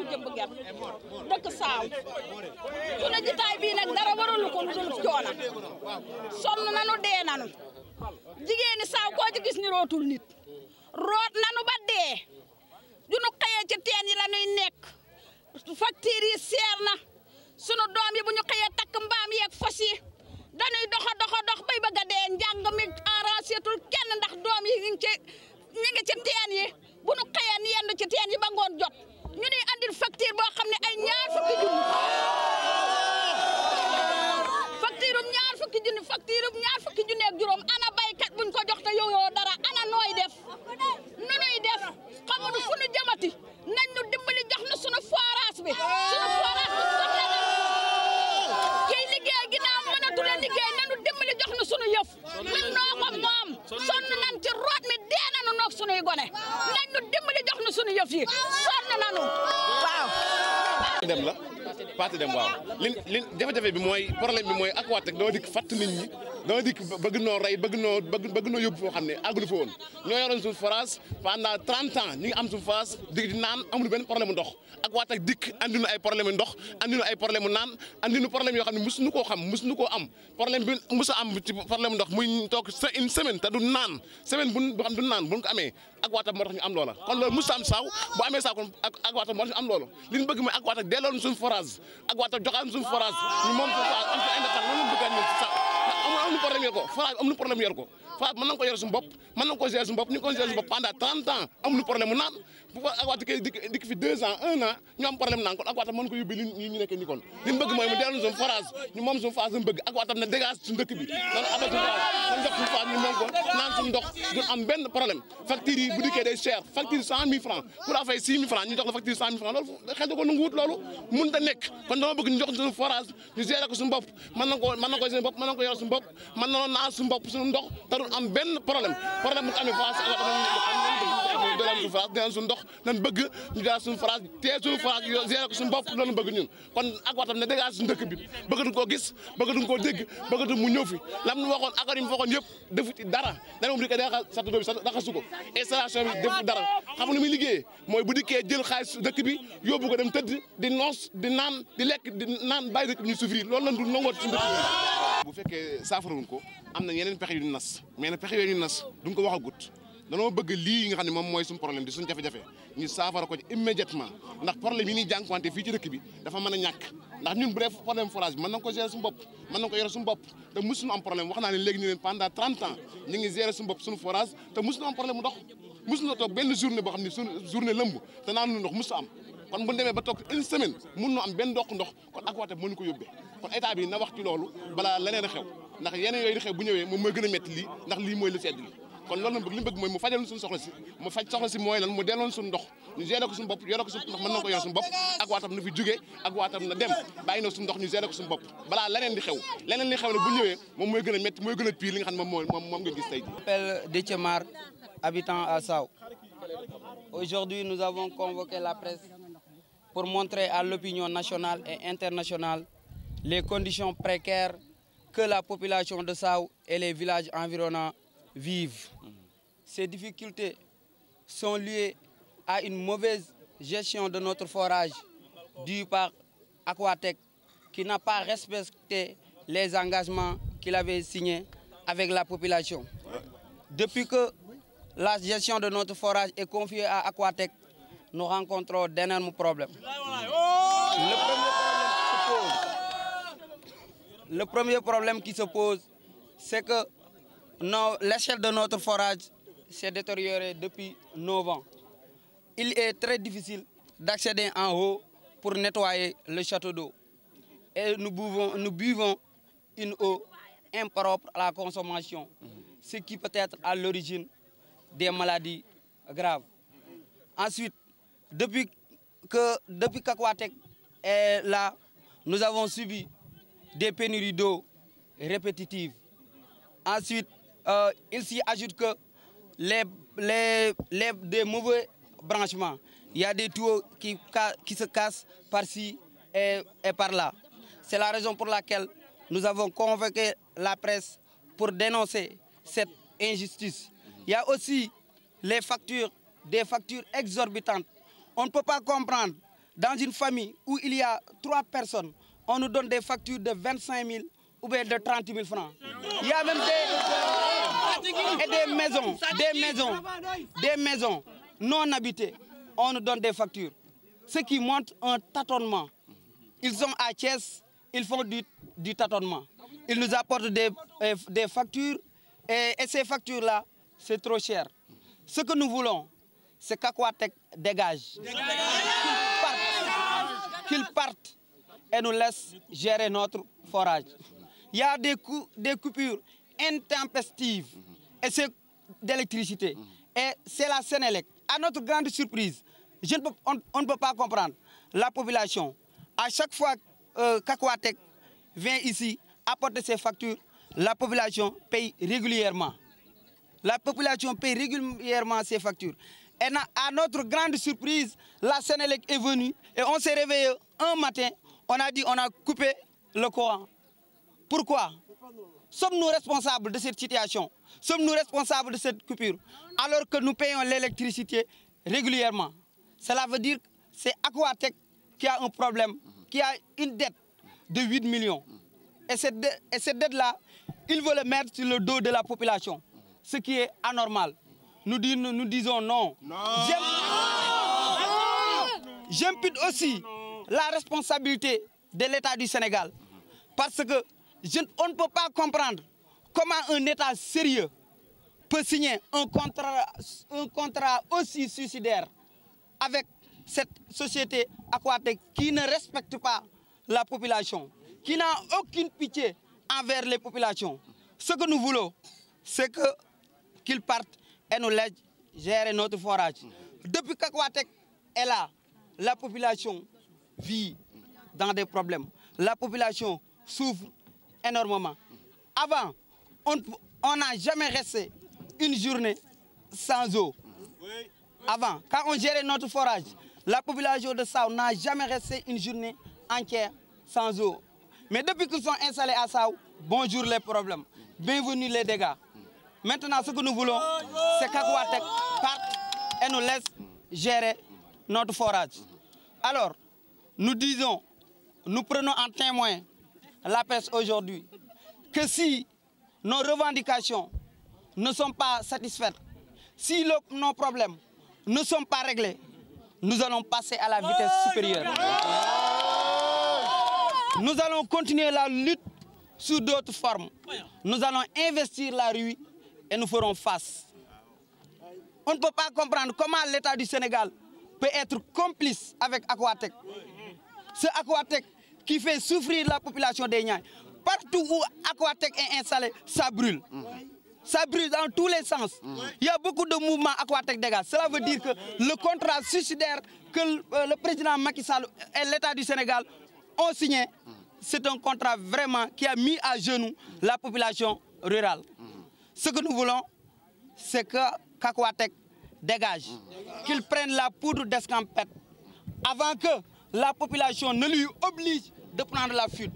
ku jëmb ger dëkk saaw sunu jitaay bii nag dara waralu ko lu dul coona sonn nanu dee nanu jigéeni saaw koo ci gis ni rootul nit root nanu ba dee junu xëyee ci teen yi la ñuy nekk facture yi seer na sunu doom yi bu ñu xëyee takk mbaam yeeg fas yi dañuy dox bay bëgg a dee njàng mi arrangeetul kenn ndax doom yi ñu ngi ci teen yi bu ñu xëyee ni yendu ci teen yi ba ngoon jot ñu ni andil facture boo xam ne ay ñaar fukki junni facture ñaar fukki junni ak juróom ana baykat buñ ko jox te yow dara ana nooy def nu nuy def xamuñu fu nu jëmati nañ ñu dimbali jox na sunu forage bi soxla na kiy liggéey ginnaaw mënatu la liggéey nañu dimbali jox na sunu yëf ñun noo ko moom sonn nañ ci root mi dee nañu noog sunuy gone nañ ñu dimbali jox na sunu yëf yi sonn nañu waaw dem la parti dem waaw li jafe-jafe bi mooy problème bi mooy Aquatech dama dikk fàtt nit ñi dama dikk bëgg noo rey bëgg noo yóbbu foo xam ne àggul fa woon ñoo yoroon suñu forage pendant 30 ans ñi ngi am suñu forage di naan amul benn problème mu ndox Aquatech dikk andi nu ay problème ndox andi nu ay problème mu naan andi nu problème yoo xam ne mosuñu koo xam mosuñu koo am problème bi mosu am ci problème ndox muy toog une semaine te du naan semaine bu xam du naan bu ñu ko amee Aquatech moo tax ñu am loola kon loolu mosu am saaw bu amee saaw kon Aquatech moo tax ñu am loolu li ñu bëgg mooy Aquatech delloo suñu forage Aquatech joxaan suñu forage ñu moom suñu forage am ci indépendance loolu bëgg nañ ci sax amuñu problème yor ko forage amuñu problème yor ko forage mën nañu ko yor suñu bopp mën nañu ko gérer suñu bopp ñu ngi ko gérer suñu bopp pendant 30 ans amuñu problème mu naan bu ko Aquatech kay dikk fi 2 ans 1 an ñu am problème naan kon Aquatech mën ko yóbbu li ñu nekk nii kon li ñu bëgg mooy mu delloo suñu forage ñu moom suñu forage lañu bëgg Aquatech ne dégage suñu dëkk bi loolu abal suñu forage jox suñu forage ñu moom ko naan suñu ndox du am benn problème facture yi bu dikkee day cher facture 100 000 francs ku la fay 6 000 francs ñu jox la facture 100 000 francs loolu xel da ko nangu wut loolu mënut a nekk kon dama bëgg ñu jox suñu forage ñu gérer ko suñu bopp mën na ko suñu bopp mën na ko yor suñu bopp mën na naan suñu bopp suñu ndox te du am benn problème bu ko amee forage suñu forage dinañ suñu ndox nañ bëgg ñu daal suñu forage tee suñu forage gérer ko suñu bopp loolu bëgg ñun kon Aquatech ne dégage suñu dëkk bi bëggatuñ koo gis bëggatuñ koo dégg bëggatuñ mu ñëw fi lam nu waxoon accord yi mu waxoon yëpp defu ci dara dana moom di ko daxa sat doo bi daxasu ko installation bi defu dara xam nga nu muy liggéeyee mooy bu dikkee jël xaalis dëkk bi yóbbu ko dem tëdd di noos di naan di lekk di naan bàyyi dëkk bi ñu souffrir loolu lañ du nangoot suñu dëkk bi bu fekkee saafarawuñ ko am na yeneen pexe yu ñu nas mais nag pexe yooyu ñu nas duñ ko waxagut danoo bëgg lii nga xam ne moom mooy suñu problème di suñu jafe-jafe ñu saafara ko ci immédiatement ndax problème yi ñuy jànkuwante fii ci dëkk bi dafa mën a ñàkk ndax ñun bu dee problème forage bi mën nañ ko gérer suñu bopp mën nañ ko yore suñu bopp te mosuñu am problème wax naa ne léegi ñu leen pendant 30 ans ñu ngi gérer suñu bopp suñu forage te mosuñu am problème mu ndox mosuñu toog benn journée boo xam ne suñu journée lëmb te naanu ndox mosu am kon bu ñu demee ba toog une semaine mun noo am benn ndox kon Aquatech mënu ko yóbbee kon état bi na wax ci loolu balaa leneen a xew ndax yeneen yooyu di xew bu ñëwee moom mooy gën a métti lii ndax lii mooy lu sedd li kon loolu nag li mu bëgg mooy mu fajal suñu soxla si mu faj soxla si mooy lan mu delloon suñu ndox ñu gérer ko suñu bopp yore ko suñu ndax mën na ko yore suñu bopp Aquatech na fi jógee Aquatech na dem bàyyi na suñu ndox ñu gérer ko suñu bopp balaa leneen di xew leneen li xew nag bu ñëwee moom mooy gën a métti mooy gën a pire li nga xam ne moom nga gis tey ji. Je m'appelle Déthié Mar, habitant à Sao. Aujourd'hui, nous avons convoqué la presse pour montrer à l'opinion nationale et internationale les conditions précaires que la population de Sao et les villages environnants vivent. Ces difficultés sont liées à une mauvaise gestion de notre forage due par Aquatech qui n'a pas respecté les engagements qu'il avait signés avec la population. Depuis que la gestion de notre forage est confiée à Aquatech, nous rencontrons d'énormes problèmes. Le premier problème qui se pose, c'est que l'échelle de notre forage s'est détériorée depuis 9 ans. Il est très difficile d'accéder en haut pour nettoyer le château d'eau. Et nous buvons une eau impropre à la consommation, ce qui peut être à l'origine des maladies graves. Ensuite, depuis qu'Aquatech est là, nous avons subi des pénuries d'eau répétitives. Ensuite, il s'y ajoute que des mauvais branchements. Il y a des tuyaux qui se cassent par-ci et par-là. C'est la raison pour laquelle nous avons convoqué la presse pour dénoncer cette injustice. Il y a aussi des factures exorbitantes. On ne peut pas comprendre dans une famille où il y a 3 personnes, on nous donne des factures de 25 000 ou bien de 30 000 francs. Il y a même des maisons non habitées. On nous donne des factures. Ce qui montre un tâtonnement. Ils sont à Thiès, ils font du tâtonnement. Ils nous apportent des factures et ces factures-là, c'est trop cher. Ce que nous voulons, c'est qu'Aquatech dégage. Qu'ils partent et nous laissent gérer notre forage. Il y a des coupures intempestives et c'est d'électricité. Et c'est la Sénélec. À notre grande surprise, on ne peut pas comprendre. La population, à chaque fois qu'Aquatech vient ici apporter ses factures, la population paye régulièrement. La population paye régulièrement ses factures. Et à notre grande surprise, la Sénélec est venue et on s'est réveillé un matin, on a dit on a coupé le courant. Pourquoi? Sommes-nous responsables de cette situation? Sommes-nous responsables de cette coupure? Alors que nous payons l'électricité régulièrement. Cela veut dire que c'est Aquatech qui a un problème, qui a une dette de 8 millions. Et cette dette-là, il veut le mettre sur le dos de la population, ce qui est anormal. Nous disons non. J'impute aussi la responsabilité de l'État du Sénégal. Parce que on ne peut pas comprendre comment un État sérieux peut signer un contrat aussi suicidaire avec cette société Aquatech qui ne respecte pas la population, qui n'a aucune pitié envers les populations. Ce que nous voulons, c'est qu'ils partent et nous laissent gérer notre forage. Depuis qu'Aquatech est là, la population vit dans des problèmes. La population souffre énormément. Avant, on n'a jamais resté une journée sans eau. Avant, quand on gérait notre forage, la population de Sao n'a jamais resté une journée entière sans eau. Mais depuis qu'ils sont installés à Sao, bonjour les problèmes, bienvenue les dégâts. Maintenant, ce que nous voulons, c'est qu'Aquatech parte et nous laisse gérer notre forage. Alors, nous prenons en témoin la presse aujourd'hui, que si nos revendications ne sont pas satisfaites, si nos problèmes ne sont pas réglés, nous allons passer à la vitesse supérieure. Nous allons continuer la lutte sous d'autres formes. Nous allons investir la rue et nous ferons face. On ne peut pas comprendre comment l'État du Sénégal peut être complice avec Aquatech. Ce Aquatech qui fait souffrir la population des Niayes. Partout où Aquatech est installé, ça brûle. Ça brûle dans tous les sens. Il y a beaucoup de mouvements Aquatech dégage. Cela veut dire que le contrat suicidaire que le président Macky Sall et l'État du Sénégal ont signé, c'est un contrat vraiment qui a mis à genoux la population rurale. Ce que nous voulons, c'est qu'Aquatech dégage, qu'il prenne la poudre d'escampette avant que la population ne lui oblige de prendre la fuite.